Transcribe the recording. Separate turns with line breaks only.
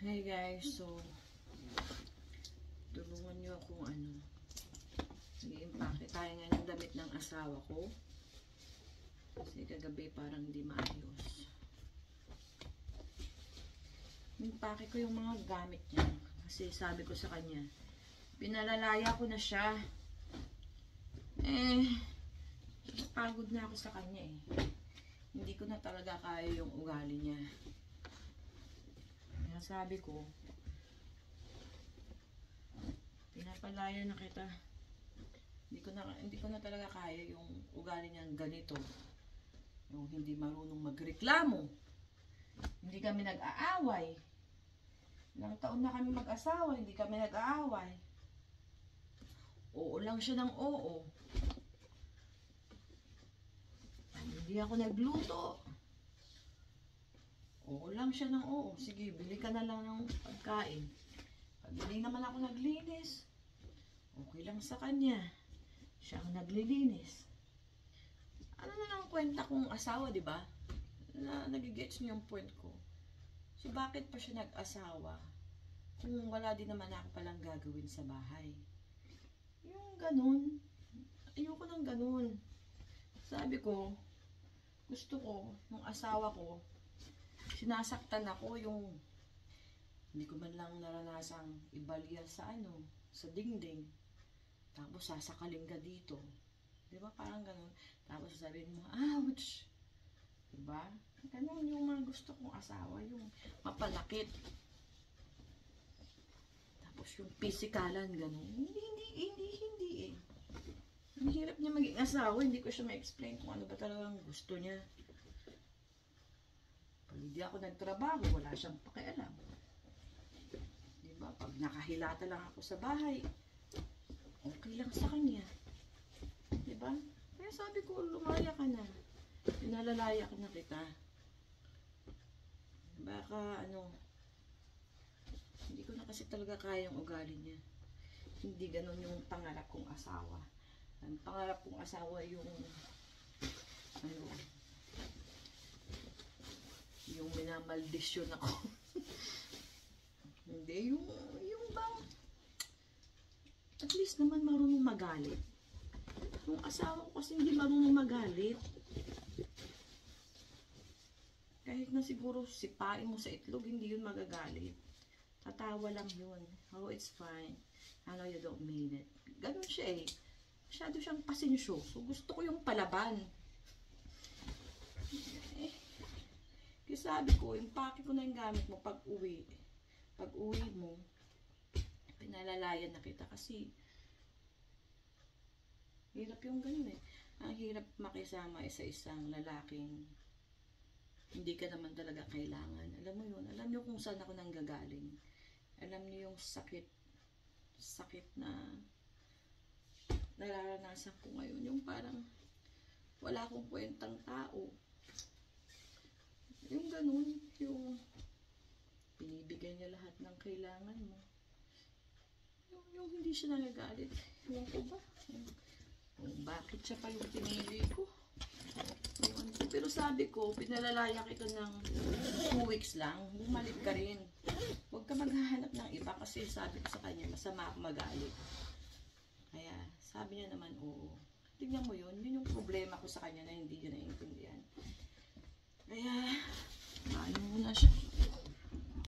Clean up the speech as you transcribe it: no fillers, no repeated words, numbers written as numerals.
Hey guys, so tulungan nyo akong i-impake tayo nga ng damit ng asawa ko kasi kagabi parang hindi maayos. Impake ko yung mga gamit niya kasi sabi ko sa kanya, pinalalaya ko na siya, pagod na ako sa kanya hindi ko na talaga kaya yung ugali niya. Kaya sabi ko, pinapalaya na kita. Hindi ko na talaga kaya yung ugali niyang ganito. Yung hindi marunong magreklamo. Hindi kami nag-aaway. Ilang taon na kami mag-asawa, hindi kami nag-aaway. Oo lang siya ng oo. Hindi ako nagluto. Oo lang siya ng oo. Sige, bili ka na lang ng pagkain. Pag hindi naman ako naglinis, okay lang sa kanya. Siya ang naglilinis. Ano na lang kwenta kong asawa, di ba? Nagigets niyo yung point ko. So, bakit pa siya nag-asawa kung wala din naman ako palang gagawin sa bahay? Yung ganun. Ayoko ng ganun. Sabi ko, gusto ko, nung asawa ko, sinasaktan ako yung hindi ko man lang naranasang ibalya sa sa dingding. Tapos sasakalin ka dito. Di ba parang ganun? Tapos sasabihin mo, ouch! Di ba? Ganun yung mga gusto kong asawa, yung mapalakit. Tapos yung pisikalan, ganun. Hindi. Ang hirap niya maging asawa, hindi ko siya ma-explain kung ano ba talagang gusto niya. Pag hindi ako nagtrabaho, wala siyang pakialam. Diba? Pag nakahilata lang ako sa bahay, okay lang sa kanya. Diba? Kaya sabi ko, lumaya ka na. Pinalalaya ka na kita. Baka hindi ko na kasi talaga kaya yung ugali niya. Hindi ganun yung pangarap kong asawa. Ang pangarap kong asawa yung yung minamaldisyon ako. Hindi, yung bang at least naman marunong magalit. Yung asawa ko kasi hindi marunong magalit. Kahit na siguro sipain mo sa itlog, hindi yun magagalit. Tatawa lang yun. Oh, it's fine. I know you don't mean it. Ganun siya Masyado siyang pasensyoso. Gusto ko yung palaban. Kaya sabi ko, impake ko na yung gamit mo pag uwi. Pag uwi mo, pinalalayan na kita kasi hirap yung ganun Ang hirap makisama isa-isang lalaking hindi ka naman talaga kailangan. Alam mo yun. Alam niyo kung saan ako nanggagaling. Alam niyo yung sakit na nararanasan ko ngayon. Yung parang wala akong kwentang tao. Yung ganun. Yung binibigay niya lahat ng kailangan mo. Yung hindi siya nagagalit. Yung ko ba? Bakit siya pa yung pinili ko? Pero sabi ko, pinalalaya kita ng 2 weeks lang. Bumalik ka rin. Huwag ka maghahanap ng iba kasi sabi ko sa kanya, masama ako magalit. Kaya, sabi niya naman, oo. Tingnan mo yun. Yun yung problema ko sa kanya na hindi yun naiintindihan. Kaya, ayaw mo na siya.